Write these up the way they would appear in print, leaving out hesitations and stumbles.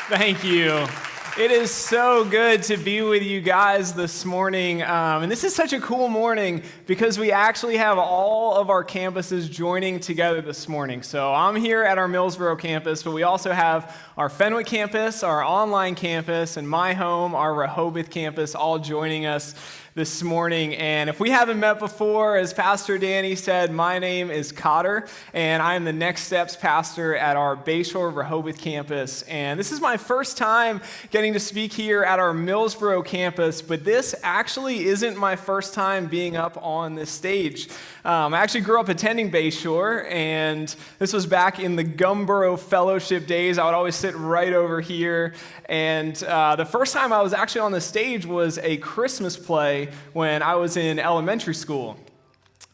Thank you. It is so good to be with you guys this morning. And this is such a cool morning because we actually have all of our campuses joining together this morning. So I'm here at our Millsboro campus, but we also have our Fenwick campus, our online campus, and my home, our Rehoboth campus, all joining us this morning. And if we haven't met before, as Pastor Danny said, my name is Cotter, and I am the Next Steps pastor at our Bayshore Rehoboth campus. And this is my first time getting to speak here at our Millsboro campus, but this actually isn't my first time being up on this stage. I actually grew up attending Bayshore, and this was back in the Gumboro Fellowship days. I would always sit right over here. And the first time I was actually on the stage was a Christmas play when I was in elementary school.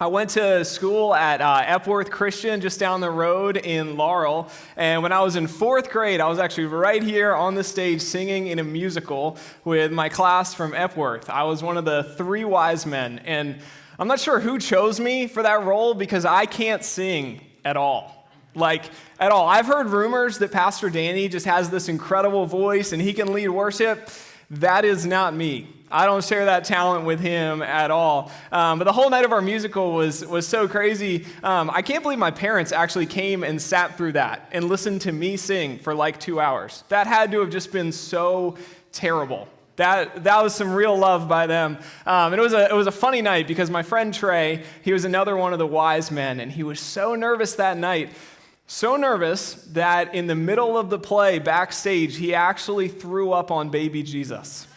I went to school at Epworth Christian just down the road in Laurel, and when I was in fourth grade, I was actually right here on the stage singing in a musical with my class from Epworth. I was one of the three wise men, and I'm not sure who chose me for that role because I can't sing at all. At all. I've heard rumors that Pastor Danny just has this incredible voice and he can lead worship. That is not me. I don't share that talent with him at all. But the whole night of our musical was so crazy. I can't believe my parents actually came and sat through that and listened to me sing for like 2 hours. That had to have just been so terrible. That was some real love by them. And it was a funny night because my friend Trey, he was another one of the wise men, and he was so nervous that night. So nervous that in the middle of the play, backstage, he actually threw up on baby Jesus.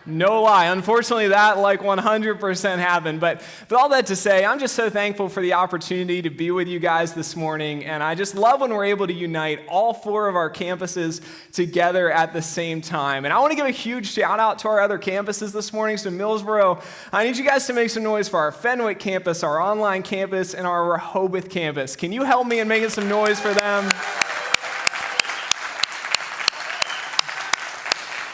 No lie. Unfortunately, that 100% happened. But all that to say, I'm just so thankful for the opportunity to be with you guys this morning. And I just love when we're able to unite all four of our campuses together at the same time. And I want to give a huge shout out to our other campuses this morning. So Millsboro, I need you guys to make some noise for our Fenwick campus, our online campus, and our Rehoboth campus. Can you help me in making some noise for them?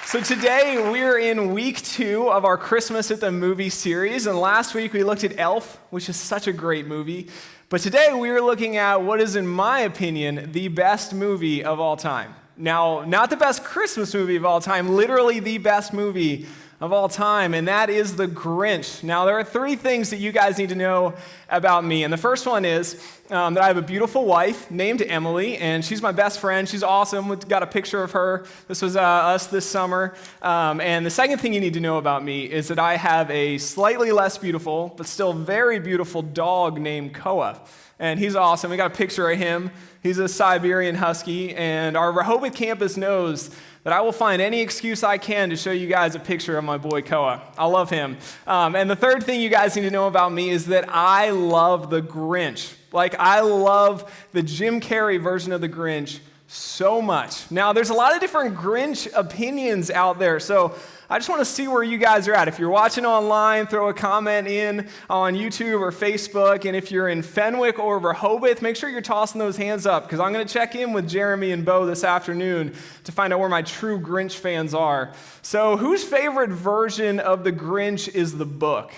So today we're in week 2 of our Christmas at the Movie series, and last week we looked at Elf, which is such a great movie, but today we are looking at what is, in my opinion, the best movie of all time. Now, not the best Christmas movie of all time, literally the best movie of all time, and that is The Grinch. Now, there are 3 things that you guys need to know about me, and the first one is that I have a beautiful wife named Emily, and she's my best friend. She's awesome. We've got a picture of her. This was us this summer. And the second thing you need to know about me is that I have a slightly less beautiful, but still very beautiful dog named Koa, and he's awesome. We got a picture of him. He's a Siberian Husky, and our Rehoboth campus knows that I will find any excuse I can to show you guys a picture of my boy Koa. I love him. And the third thing you guys need to know about me is that I love The Grinch. I love the Jim Carrey version of The Grinch so much. Now, there's a lot of different Grinch opinions out there, so I just want to see where you guys are at. If you're watching online, throw a comment in on YouTube or Facebook. And if you're in Fenwick or Rehoboth, make sure you're tossing those hands up because I'm going to check in with Jeremy and Bo this afternoon to find out where my true Grinch fans are. So whose favorite version of The Grinch is the book?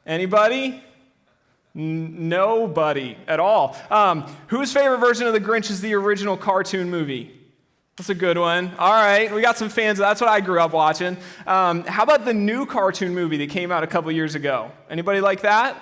Anybody? Nobody at all. Whose favorite version of The Grinch is the original cartoon movie? That's a good one. All right, we got some fans. That's what I grew up watching. How about the new cartoon movie that came out a couple years ago? Anybody like that?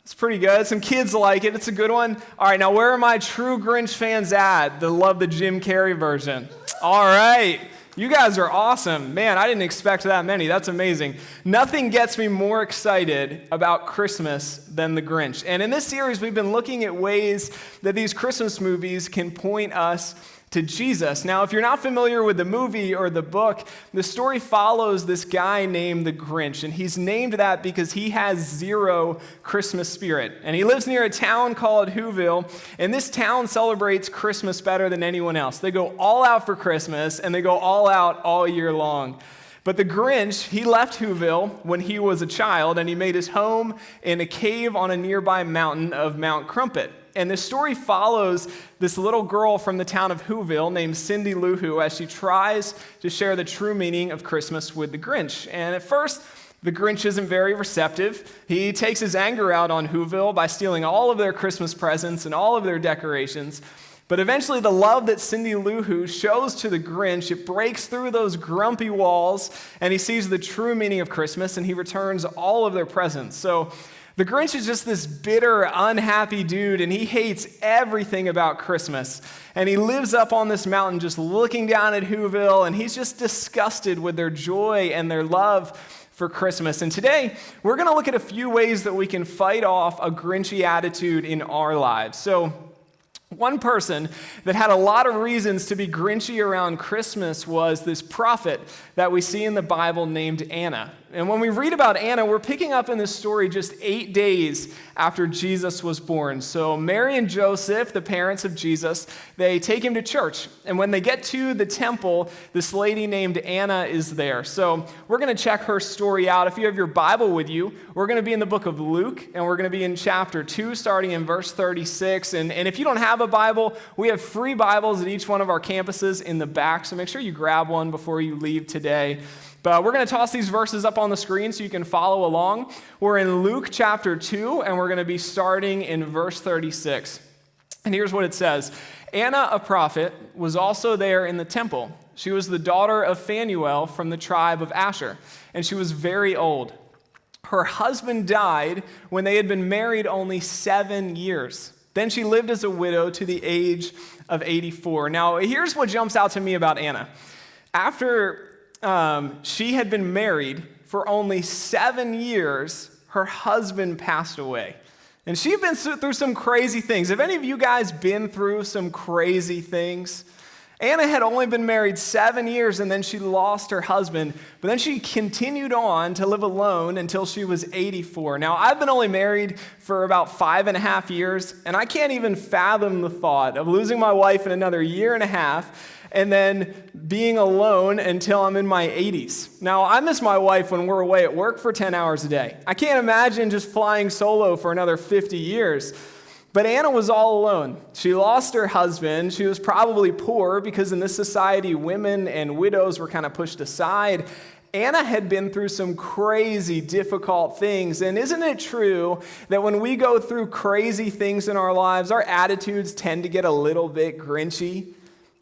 It's pretty good. Some kids like it. It's a good one. All right, now where are my true Grinch fans at that love the Jim Carrey version? All right. You guys are awesome. Man, I didn't expect that many. That's amazing. Nothing gets me more excited about Christmas than The Grinch. And in this series, we've been looking at ways that these Christmas movies can point us to Jesus. Now, if you're not familiar with the movie or the book, the story follows this guy named the Grinch, and he's named that because he has zero Christmas spirit. And he lives near a town called Whoville, and this town celebrates Christmas better than anyone else. They go all out for Christmas, and they go all out all year long. But the Grinch, he left Whoville when he was a child, and he made his home in a cave on a nearby mountain of Mount Crumpet. And this story follows this little girl from the town of Whoville named Cindy Lou Who as she tries to share the true meaning of Christmas with the Grinch. And at first, the Grinch isn't very receptive. He takes his anger out on Whoville by stealing all of their Christmas presents and all of their decorations. But eventually the love that Cindy Lou Who shows to the Grinch, it breaks through those grumpy walls, and he sees the true meaning of Christmas, and he returns all of their presents. So the Grinch is just this bitter, unhappy dude, and he hates everything about Christmas. And he lives up on this mountain just looking down at Whoville, and he's just disgusted with their joy and their love for Christmas. And today, we're going to look at a few ways that we can fight off a Grinchy attitude in our lives. So one person that had a lot of reasons to be Grinchy around Christmas was this prophet that we see in the Bible named Anna. And when we read about Anna, we're picking up in this story just 8 days after Jesus was born. So Mary and Joseph, the parents of Jesus, they take him to church. And when they get to the temple, this lady named Anna is there. So we're going to check her story out. If you have your Bible with you, we're going to be in the book of Luke, and we're going to be in chapter 2, starting in verse 36. And if you don't have a Bible, we have free Bibles at each one of our campuses in the back. So make sure you grab one before you leave today. But we're going to toss these verses up on the screen so you can follow along. We're in Luke chapter 2, and we're going to be starting in verse 36. And here's what it says. Anna, a prophet, was also there in the temple. She was the daughter of Phanuel from the tribe of Asher, and she was very old. Her husband died when they had been married only 7 years. Then she lived as a widow to the age of 84. Now, here's what jumps out to me about Anna. After she had been married for only 7 years, her husband passed away. And she had been through some crazy things. Have any of you guys been through some crazy things? Anna had only been married 7 years, and then she lost her husband. But then she continued on to live alone until she was 84. Now, I've been only married for about 5.5 years, and I can't even fathom the thought of losing my wife in another 1.5 years and then being alone until I'm in my 80s. Now, I miss my wife when we're away at work for 10 hours a day. I can't imagine just flying solo for another 50 years. But Anna was all alone. She lost her husband. She was probably poor because in this society, women and widows were kind of pushed aside. Anna had been through some crazy, difficult things. And isn't it true that when we go through crazy things in our lives, our attitudes tend to get a little bit grinchy?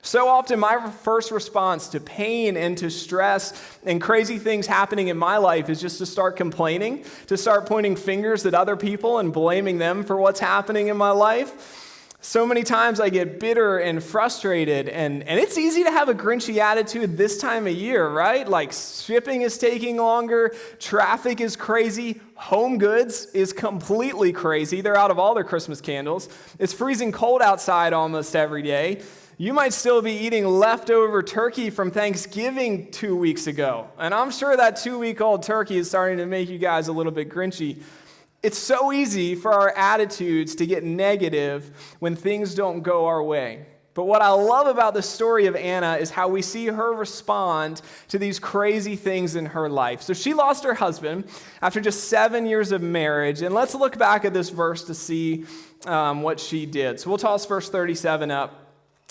So often, my first response to pain and to stress and crazy things happening in my life is just to start complaining, to start pointing fingers at other people and blaming them for what's happening in my life. So many times I get bitter and frustrated, and it's easy to have a Grinchy attitude this time of year, right? Like shipping is taking longer, traffic is crazy, home goods is completely crazy. They're out of all their Christmas candles. It's freezing cold outside almost every day. You might still be eating leftover turkey from Thanksgiving 2 weeks ago. And I'm sure that 2-week-old turkey is starting to make you guys a little bit grinchy. It's so easy for our attitudes to get negative when things don't go our way. But what I love about the story of Anna is how we see her respond to these crazy things in her life. So she lost her husband after just 7 years of marriage. And let's look back at this verse to see what she did. So we'll toss verse 37 up.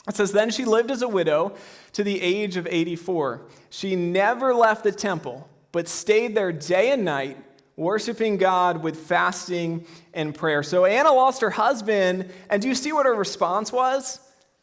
It says, then she lived as a widow to the age of 84. She never left the temple, but stayed there day and night, worshiping God with fasting and prayer. So Anna lost her husband, and do you see what her response was?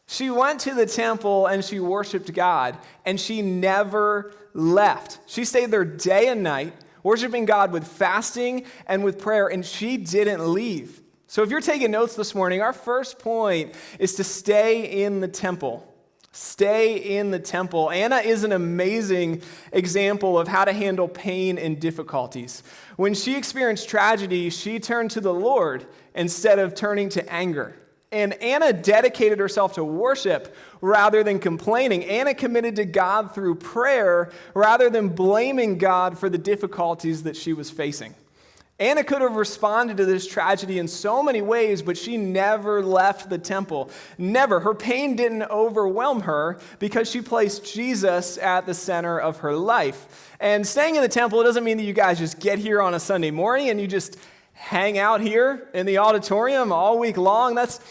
She went to the temple and she worshiped God, and she never left. She stayed there day and night, worshiping God with fasting and with prayer, and she didn't leave. So if you're taking notes this morning, our first point is to stay in the temple. Stay in the temple. Anna is an amazing example of how to handle pain and difficulties. When she experienced tragedy, she turned to the Lord instead of turning to anger. And Anna dedicated herself to worship rather than complaining. Anna committed to God through prayer rather than blaming God for the difficulties that she was facing. Anna could have responded to this tragedy in so many ways, but she never left the temple. Never. Her pain didn't overwhelm her because she placed Jesus at the center of her life. And staying in the temple, it doesn't mean that you guys just get here on a Sunday morning and you just hang out here in the auditorium all week long. That's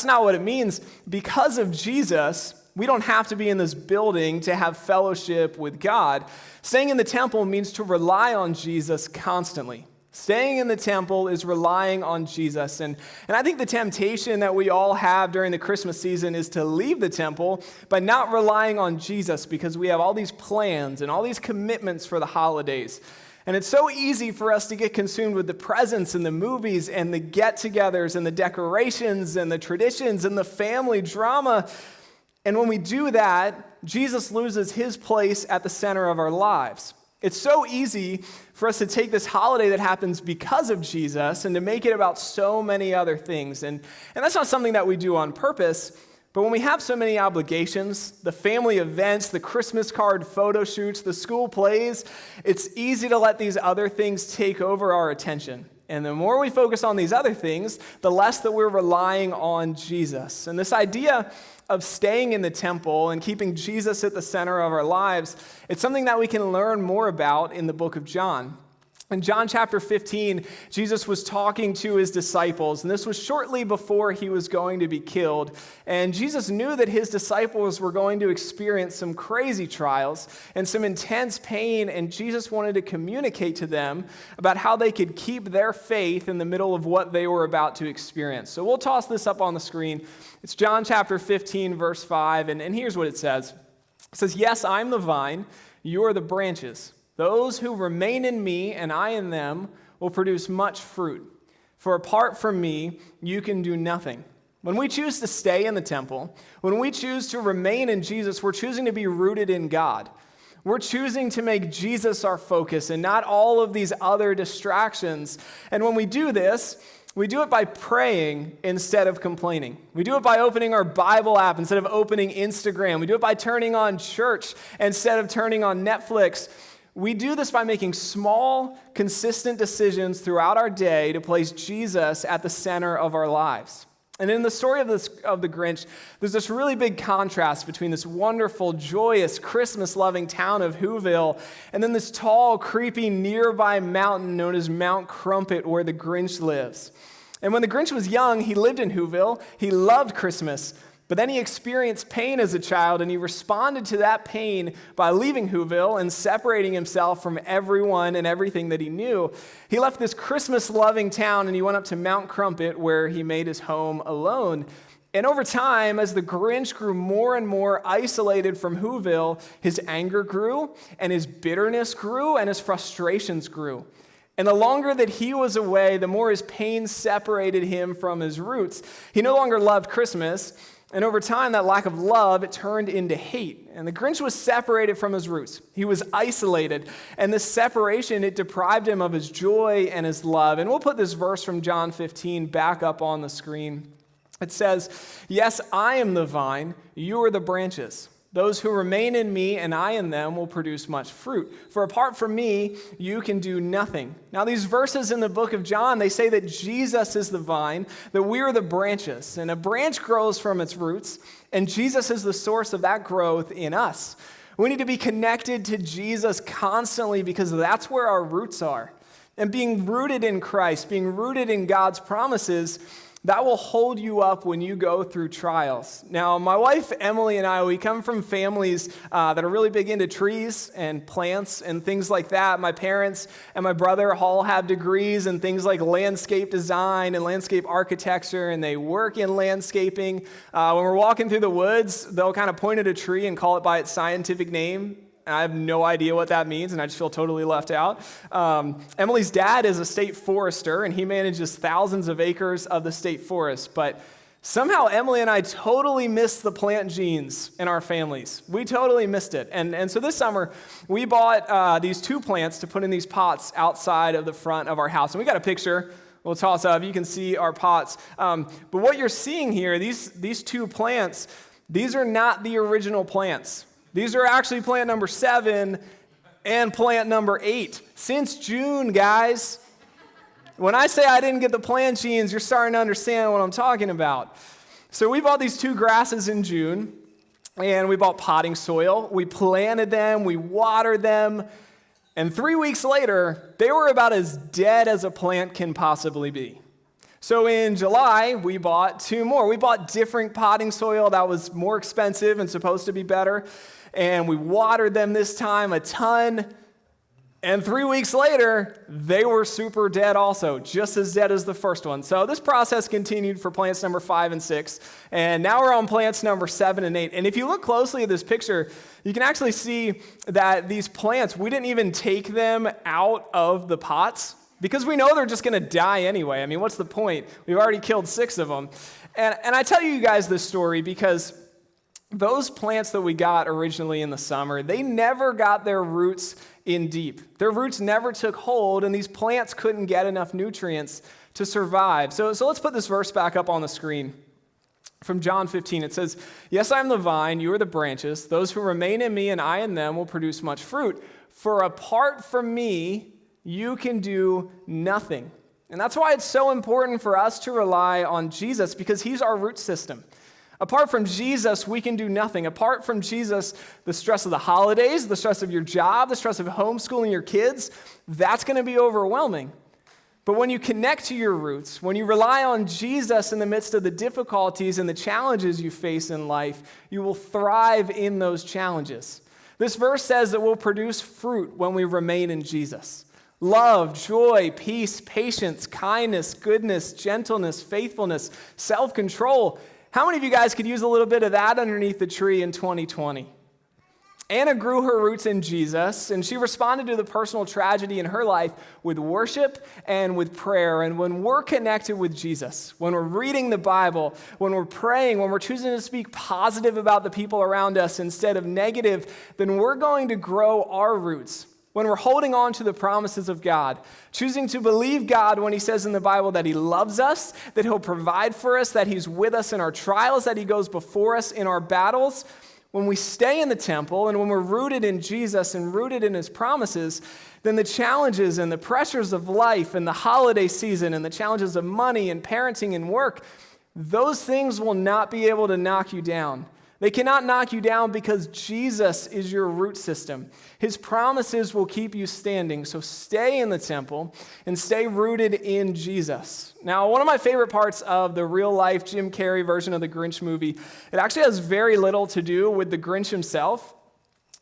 not what it means. Because of Jesus, we don't have to be in this building to have fellowship with God. Staying in the temple means to rely on Jesus constantly. Staying in the temple is relying on Jesus. And I think the temptation that we all have during the Christmas season is to leave the temple by not relying on Jesus because we have all these plans and all these commitments for the holidays. And it's so easy for us to get consumed with the presents and the movies and the get-togethers and the decorations and the traditions and the family drama. And when we do that, Jesus loses his place at the center of our lives. It's so easy for us to take this holiday that happens because of Jesus and to make it about so many other things. And that's not something that we do on purpose, but when we have so many obligations, the family events, the Christmas card photo shoots, the school plays, it's easy to let these other things take over our attention. And the more we focus on these other things, the less that we're relying on Jesus. And this idea of staying in the temple and keeping Jesus at the center of our lives, it's something that we can learn more about in the book of John. In John chapter 15, Jesus was talking to his disciples, and this was shortly before he was going to be killed. And Jesus knew that his disciples were going to experience some crazy trials and some intense pain, and Jesus wanted to communicate to them about how they could keep their faith in the middle of what they were about to experience. So we'll toss this up on the screen. It's John chapter 15, verse 5, and here's what it says. It says, "Yes, I'm the vine, you are the branches. Those who remain in me and I in them will produce much fruit. For apart from me, you can do nothing." When we choose to stay in the temple, when we choose to remain in Jesus, we're choosing to be rooted in God. We're choosing to make Jesus our focus and not all of these other distractions. And when we do this, we do it by praying instead of complaining. We do it by opening our Bible app instead of opening Instagram. We do it by turning on church instead of turning on Netflix. We do this by making small, consistent decisions throughout our day to place Jesus at the center of our lives. And in the story of the Grinch, there's this really big contrast between this wonderful, joyous, Christmas-loving town of Whoville and then this tall, creepy, nearby mountain known as Mount Crumpet where the Grinch lives. And when the Grinch was young, he lived in Whoville. He loved Christmas. But then he experienced pain as a child, and he responded to that pain by leaving Whoville and separating himself from everyone and everything that he knew. He left this Christmas-loving town, and he went up to Mount Crumpet, where he made his home alone. And over time, as the Grinch grew more and more isolated from Whoville, his anger grew, and his bitterness grew, and his frustrations grew. And the longer that he was away, the more his pain separated him from his roots. He no longer loved Christmas. And over time, that lack of love, it turned into hate. And the Grinch was separated from his roots. He was isolated. And this separation, it deprived him of his joy and his love. And we'll put this verse from John 15 back up on the screen. It says, "Yes, I am the vine, you are the branches. Those who remain in me and I in them will produce much fruit. For apart from me, you can do nothing." Now, these verses in the book of John, they say that Jesus is the vine, that we are the branches. And a branch grows from its roots, and Jesus is the source of that growth in us. We need to be connected to Jesus constantly because that's where our roots are. And being rooted in Christ, being rooted in God's promises, that will hold you up when you go through trials. Now, my wife, Emily, and I, we come from families that are really big into trees and plants and things like that. My parents and my brother all have degrees in things like landscape design and landscape architecture, and they work in landscaping. When we're walking through the woods, they'll kind of point at a tree and call it by its scientific name. I have no idea what that means, and I just feel totally left out. Emily's dad is a state forester, and he manages thousands of acres of the state forest. But somehow Emily and I totally missed the plant genes in our families. We totally missed it. And so this summer, we bought these two plants to put in these pots outside of the front of our house. And we got a picture. We'll toss up. You can see our pots. But what you're seeing here, these two plants, these are not the original plants. These are actually plant number 7 and plant number 8. Since June, guys. When I say I didn't get the plant genes, you're starting to understand what I'm talking about. So we bought these two grasses in June, and we bought potting soil. We planted them, we watered them, and 3 weeks later, they were about as dead as a plant can possibly be. So in July, we bought 2 more. We bought different potting soil that was more expensive and supposed to be better. And we watered them this time a ton. And 3 weeks later, they were super dead also, just as dead as the first one. So this process continued for plants number 5 and 6. And now we're on plants number 7 and 8. And if you look closely at this picture, you can actually see that these plants, we didn't even take them out of the pots because we know they're just going to die anyway. I mean, what's the point? We've already killed 6 of them. And I tell you guys this story because those plants that we got originally in the summer, they never got their roots in deep. Their roots never took hold, and these plants couldn't get enough nutrients to survive. So let's put this verse back up on the screen. From John 15, it says, "Yes, I am the vine, you are the branches. Those who remain in me and I in them will produce much fruit. For apart from me, you can do nothing." And that's why it's so important for us to rely on Jesus, because he's our root system. Apart from Jesus, we can do nothing. Apart from Jesus, the stress of the holidays, the stress of your job, the stress of homeschooling your kids, that's going to be overwhelming. But when you connect to your roots, when you rely on Jesus in the midst of the difficulties and the challenges you face in life, you will thrive in those challenges. This verse says that we'll produce fruit when we remain in Jesus. Love, joy, peace, patience, kindness, goodness, gentleness, faithfulness, self-control. How many of you guys could use a little bit of that underneath the tree in 2020? Anna grew her roots in Jesus, and she responded to the personal tragedy in her life with worship and with prayer. And when we're connected with Jesus, when we're reading the Bible, when we're praying, when we're choosing to speak positive about the people around us instead of negative, then we're going to grow our roots. When we're holding on to the promises of God, choosing to believe God when he says in the Bible that he loves us, that he'll provide for us, that he's with us in our trials, that he goes before us in our battles, when we stay in the temple and when we're rooted in Jesus and rooted in his promises, then the challenges and the pressures of life and the holiday season and the challenges of money and parenting and work, those things will not be able to knock you down. They cannot knock you down because Jesus is your root system. His promises will keep you standing. So stay in the temple and stay rooted in Jesus. Now, one of my favorite parts of the real-life Jim Carrey version of the Grinch movie, it actually has very little to do with the Grinch himself.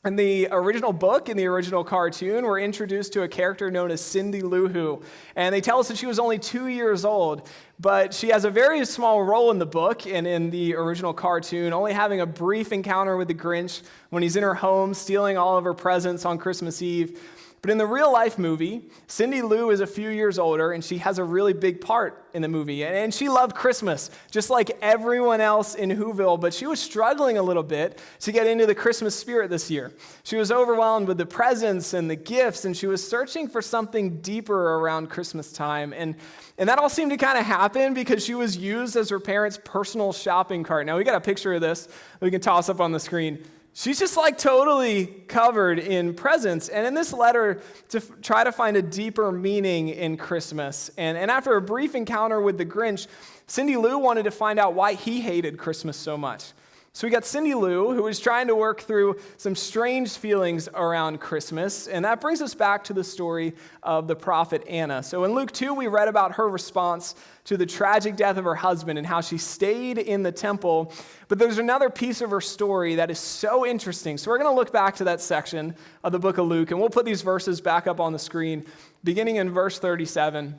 In the original book, in the original cartoon, we're introduced to a character known as Cindy Lou Who. And they tell us that she was only 2 years old, but she has a very small role in the book and in the original cartoon, only having a brief encounter with the Grinch when he's in her home, stealing all of her presents on Christmas Eve. But in the real-life movie, Cindy Lou is a few years older, and she has a really big part in the movie. And she loved Christmas, just like everyone else in Whoville, but she was struggling a little bit to get into the Christmas spirit this year. She was overwhelmed with the presents and the gifts, and she was searching for something deeper around Christmas time. And that all seemed to kind of happen because she was used as her parents' personal shopping cart. Now, we got a picture of this that we can toss up on the screen. She's just like totally covered in presents. And in this letter, to try to find a deeper meaning in Christmas. And after a brief encounter with the Grinch, Cindy Lou wanted to find out why he hated Christmas so much. So we got Cindy Lou, who was trying to work through some strange feelings around Christmas. And that brings us back to the story of the prophet Anna. So in Luke 2, we read about her response to the tragic death of her husband and how she stayed in the temple. But there's another piece of her story that is so interesting. So we're going to look back to that section of the book of Luke, and we'll put these verses back up on the screen, beginning in verse 37.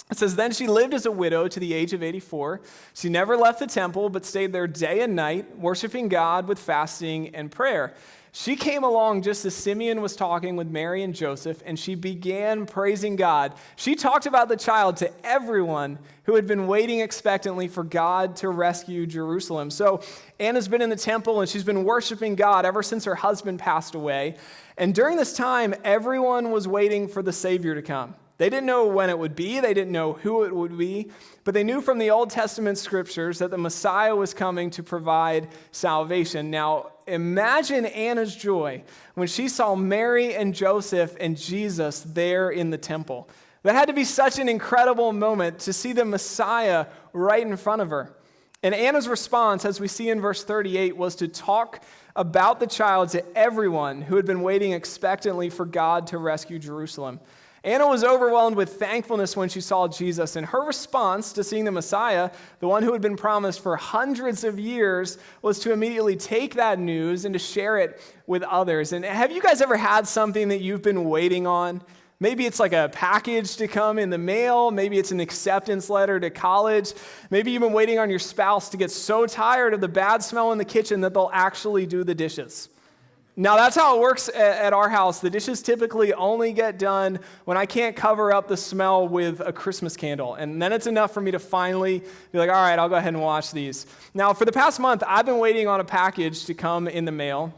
It says, "Then she lived as a widow to the age of 84. She never left the temple, but stayed there day and night, worshiping God with fasting and prayer. She came along just as Simeon was talking with Mary and Joseph, and she began praising God. She talked about the child to everyone who had been waiting expectantly for God to rescue Jerusalem." So Anna's been in the temple, and she's been worshiping God ever since her husband passed away. And during this time, everyone was waiting for the Savior to come. They didn't know when it would be. They didn't know who it would be. But they knew from the Old Testament scriptures that the Messiah was coming to provide salvation. Now, imagine Anna's joy when she saw Mary and Joseph and Jesus there in the temple. That had to be such an incredible moment to see the Messiah right in front of her. And Anna's response, as we see in verse 38, was to talk about the child to everyone who had been waiting expectantly for God to rescue Jerusalem. Anna was overwhelmed with thankfulness when she saw Jesus, and her response to seeing the Messiah, the one who had been promised for hundreds of years, was to immediately take that news and to share it with others. And have you guys ever had something that you've been waiting on? Maybe it's like a package to come in the mail. Maybe it's an acceptance letter to college. Maybe you've been waiting on your spouse to get so tired of the bad smell in the kitchen that they'll actually do the dishes. Now, that's how it works at our house. The dishes typically only get done when I can't cover up the smell with a Christmas candle. And then it's enough for me to finally be like, all right, I'll go ahead and wash these. Now, for the past month, I've been waiting on a package to come in the mail.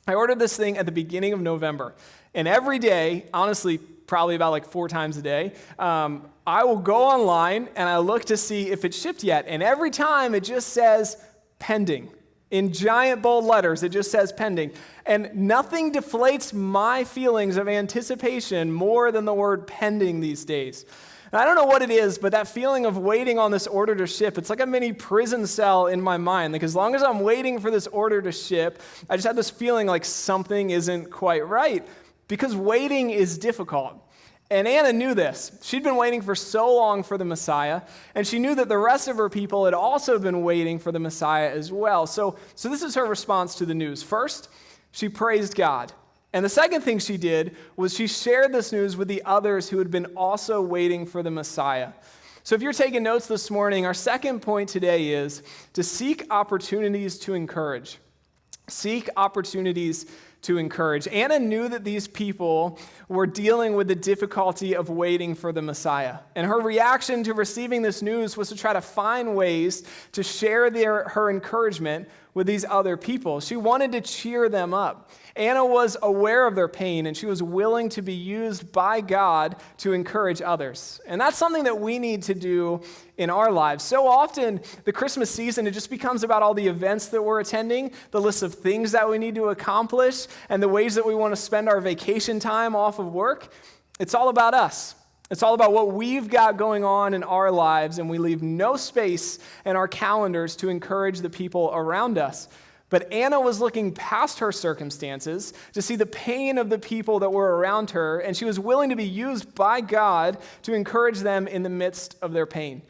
I ordered this thing at the beginning of November. And every day, honestly, probably about like 4 times a day, I will go online and I look to see if it's shipped yet. And every time it just says pending. In giant bold letters, it just says pending. And nothing deflates my feelings of anticipation more than the word pending these days. And I don't know what it is, but that feeling of waiting on this order to ship, it's like a mini prison cell in my mind. Like as long as I'm waiting for this order to ship, I just have this feeling like something isn't quite right because waiting is difficult. And Anna knew this. She'd been waiting for so long for the Messiah, and she knew that the rest of her people had also been waiting for the Messiah as well. So this is her response to the news. First, she praised God. And the second thing she did was she shared this news with the others who had been also waiting for the Messiah. So if you're taking notes this morning, our second point today is to seek opportunities to encourage. Seek opportunities to encourage. Anna knew that these people were dealing with the difficulty of waiting for the Messiah. And her reaction to receiving this news was to try to find ways to share her encouragement with these other people. She wanted to cheer them up. Anna was aware of their pain, and she was willing to be used by God to encourage others. And that's something that we need to do in our lives. So often, the Christmas season, it just becomes about all the events that we're attending, the list of things that we need to accomplish, and the ways that we want to spend our vacation time off of work. It's all about us. It's all about what we've got going on in our lives, and we leave no space in our calendars to encourage the people around us. But Anna was looking past her circumstances to see the pain of the people that were around her, and she was willing to be used by God to encourage them in the midst of their pain.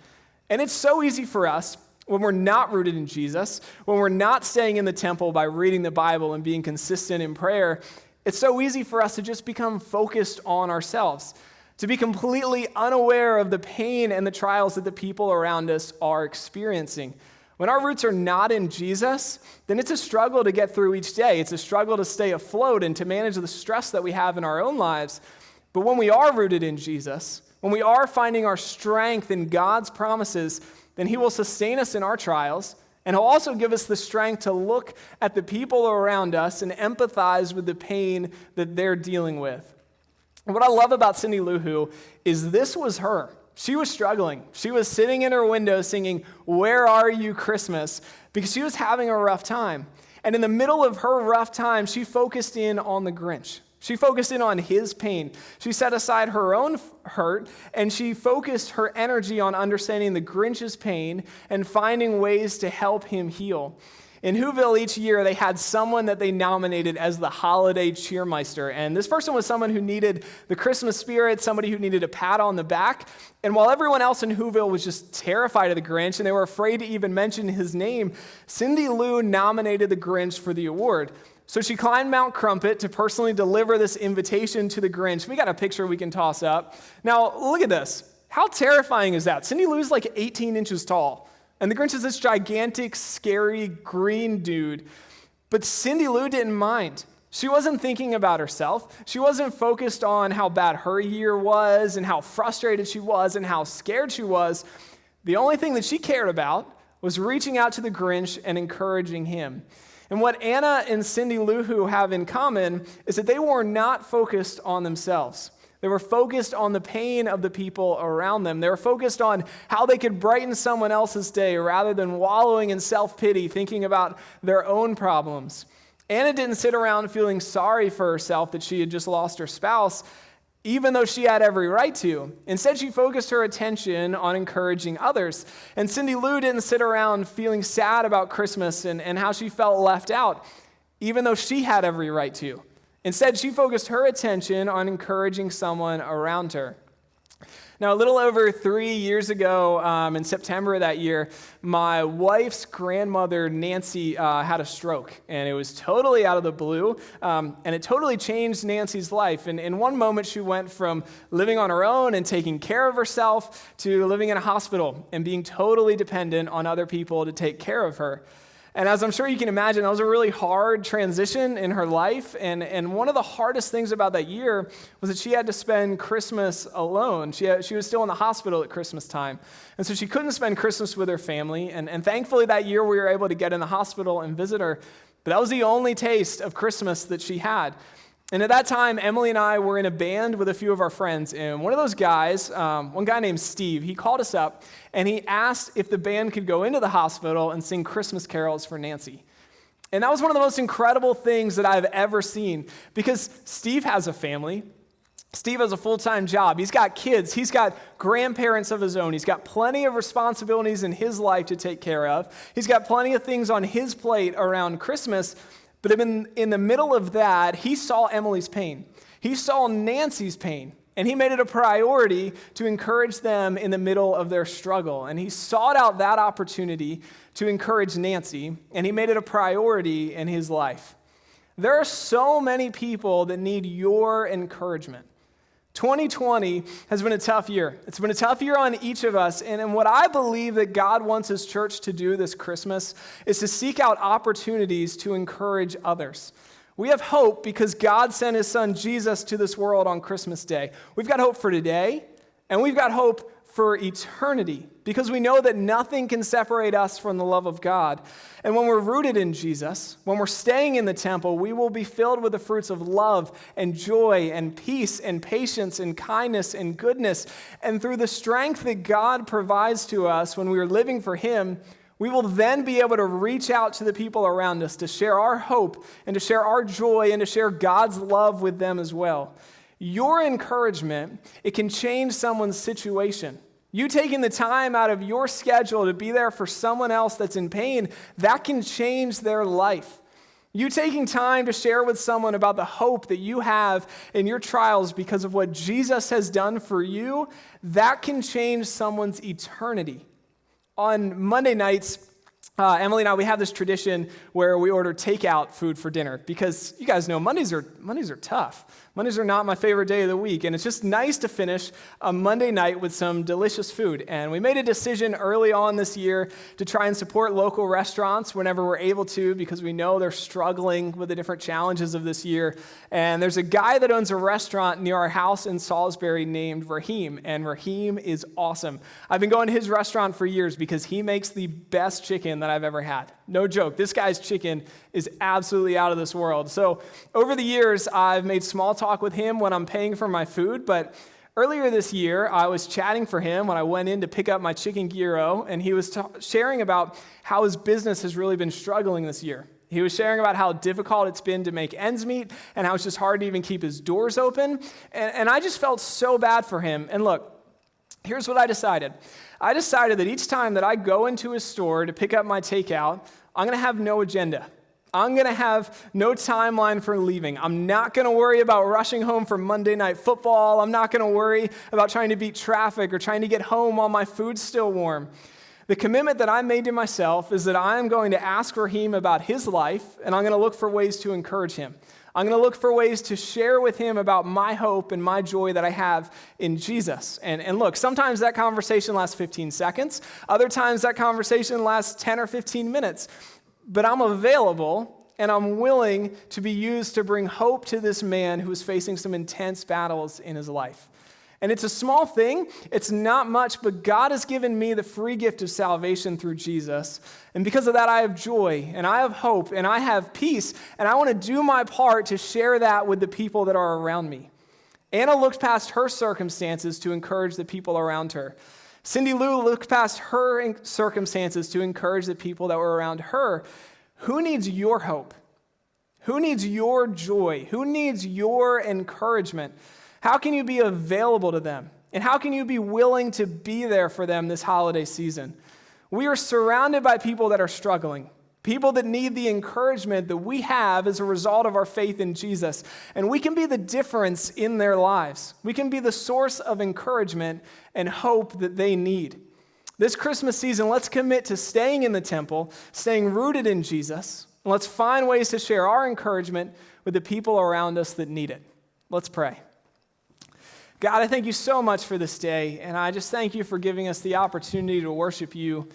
And it's so easy for us when we're not rooted in Jesus, when we're not staying in the temple by reading the Bible and being consistent in prayer, it's so easy for us to just become focused on ourselves, to be completely unaware of the pain and the trials that the people around us are experiencing. When our roots are not in Jesus, then it's a struggle to get through each day. It's a struggle to stay afloat and to manage the stress that we have in our own lives. But when we are rooted in Jesus, when we are finding our strength in God's promises, then He will sustain us in our trials, and He'll also give us the strength to look at the people around us and empathize with the pain that they're dealing with. And what I love about Cindy Lou Who is this was her. She was struggling. She was sitting in her window singing, "Where Are You, Christmas?" because she was having a rough time. And in the middle of her rough time, she focused in on the Grinch. She focused in on his pain. She set aside her own hurt, and she focused her energy on understanding the Grinch's pain and finding ways to help him heal. In Whoville, each year, they had someone that they nominated as the holiday cheermeister. And this person was someone who needed the Christmas spirit, somebody who needed a pat on the back. And while everyone else in Whoville was just terrified of the Grinch and they were afraid to even mention his name, Cindy Lou nominated the Grinch for the award. So she climbed Mount Crumpet to personally deliver this invitation to the Grinch. We got a picture we can toss up. Now, look at this. How terrifying is that? Cindy Lou's like 18 inches tall. And the Grinch is this gigantic, scary, green dude. But Cindy Lou didn't mind. She wasn't thinking about herself. She wasn't focused on how bad her year was and how frustrated she was and how scared she was. The only thing that she cared about was reaching out to the Grinch and encouraging him. And what Anna and Cindy Lou Who have in common is that they were not focused on themselves. They were focused on the pain of the people around them. They were focused on how they could brighten someone else's day rather than wallowing in self-pity, thinking about their own problems. Anna didn't sit around feeling sorry for herself that she had just lost her spouse, even though she had every right to. Instead, she focused her attention on encouraging others. And Cindy Lou didn't sit around feeling sad about Christmas and how she felt left out, even though she had every right to. Instead, she focused her attention on encouraging someone around her. Now, a little over 3 years ago, in September of that year, my wife's grandmother, Nancy, had a stroke, and it was totally out of the blue, and it totally changed Nancy's life. And in one moment, she went from living on her own and taking care of herself to living in a hospital and being totally dependent on other people to take care of her. And as I'm sure you can imagine, that was a really hard transition in her life. And one of the hardest things about that year was that she had to spend Christmas alone. She was still in the hospital at Christmas time. And so she couldn't spend Christmas with her family. And thankfully that year we were able to get in the hospital and visit her. But that was the only taste of Christmas that she had. And at that time, Emily and I were in a band with a few of our friends, and one of those guys, one guy named Steve, he called us up, and he asked if the band could go into the hospital and sing Christmas carols for Nancy. And that was one of the most incredible things that I've ever seen, because Steve has a family. Steve has a full-time job. He's got kids. He's got grandparents of his own. He's got plenty of responsibilities in his life to take care of. He's got plenty of things on his plate around Christmas. But in the middle of that, he saw Emily's pain. He saw Nancy's pain, and he made it a priority to encourage them in the middle of their struggle. And he sought out that opportunity to encourage Nancy, and he made it a priority in his life. There are so many people that need your encouragement. 2020 has been a tough year. It's been a tough year on each of us, and what I believe that God wants his church to do this Christmas is to seek out opportunities to encourage others. We have hope because God sent his son Jesus to this world on Christmas Day. We've got hope for today, and we've got hope for eternity, because we know that nothing can separate us from the love of God. And when we're rooted in Jesus, when we're staying in the temple, we will be filled with the fruits of love and joy and peace and patience and kindness and goodness. And through the strength that God provides to us when we are living for him, we will then be able to reach out to the people around us to share our hope and to share our joy and to share God's love with them as well. Your encouragement, it can change someone's situation. You taking the time out of your schedule to be there for someone else that's in pain, that can change their life. You taking time to share with someone about the hope that you have in your trials because of what Jesus has done for you, that can change someone's eternity. On Monday nights, Emily and I, we have this tradition where we order takeout food for dinner because you guys know Mondays are tough. Mondays are not my favorite day of the week, and it's just nice to finish a Monday night with some delicious food. And we made a decision early on this year to try and support local restaurants whenever we're able to, because we know they're struggling with the different challenges of this year. And there's a guy that owns a restaurant near our house in Salisbury named Raheem, and Raheem is awesome. I've been going to his restaurant for years because he makes the best chicken that I've ever had. No joke. This guy's chicken is absolutely out of this world. So over the years, I've made small talk with him when I'm paying for my food, but earlier this year, I was chatting for him when I went in to pick up my chicken gyro, and he was sharing about how his business has really been struggling this year. He was sharing about how difficult it's been to make ends meet and how it's just hard to even keep his doors open, and I just felt so bad for him. And look, here's what I decided. I decided that each time that I go into his store to pick up my takeout, I'm going to have no agenda. I'm going to have no timeline for leaving. I'm not going to worry about rushing home for Monday Night Football. I'm not going to worry about trying to beat traffic or trying to get home while my food's still warm. The commitment that I made to myself is that I'm going to ask Raheem about his life, and I'm going to look for ways to encourage him. I'm going to look for ways to share with him about my hope and my joy that I have in Jesus. And look, sometimes that conversation lasts 15 seconds. Other times that conversation lasts 10 or 15 minutes. But I'm available and I'm willing to be used to bring hope to this man who is facing some intense battles in his life. And it's a small thing, it's not much, but God has given me the free gift of salvation through Jesus. And because of that, I have joy, and I have hope, and I have peace, and I want to do my part to share that with the people that are around me. Anna looked past her circumstances to encourage the people around her. Cindy Lou looked past her circumstances to encourage the people that were around her. Who needs your hope? Who needs your joy? Who needs your encouragement? How can you be available to them? And how can you be willing to be there for them this holiday season? We are surrounded by people that are struggling. People that need the encouragement that we have as a result of our faith in Jesus. And we can be the difference in their lives. We can be the source of encouragement and hope that they need. This Christmas season, let's commit to staying in the temple, staying rooted in Jesus, and let's find ways to share our encouragement with the people around us that need it. Let's pray. God, I thank you so much for this day, and I just thank you for giving us the opportunity to worship you.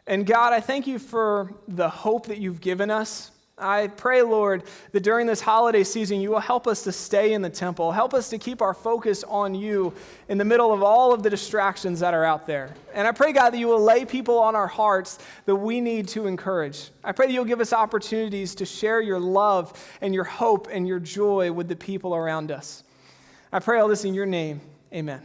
And God, I thank you for the hope that you've given us. I pray, Lord, that during this holiday season, you will help us to stay in the temple. Help us to keep our focus on you in the middle of all of the distractions that are out there. And I pray, God, that you will lay people on our hearts that we need to encourage. I pray that you'll give us opportunities to share your love and your hope and your joy with the people around us. I pray all this in your name. Amen.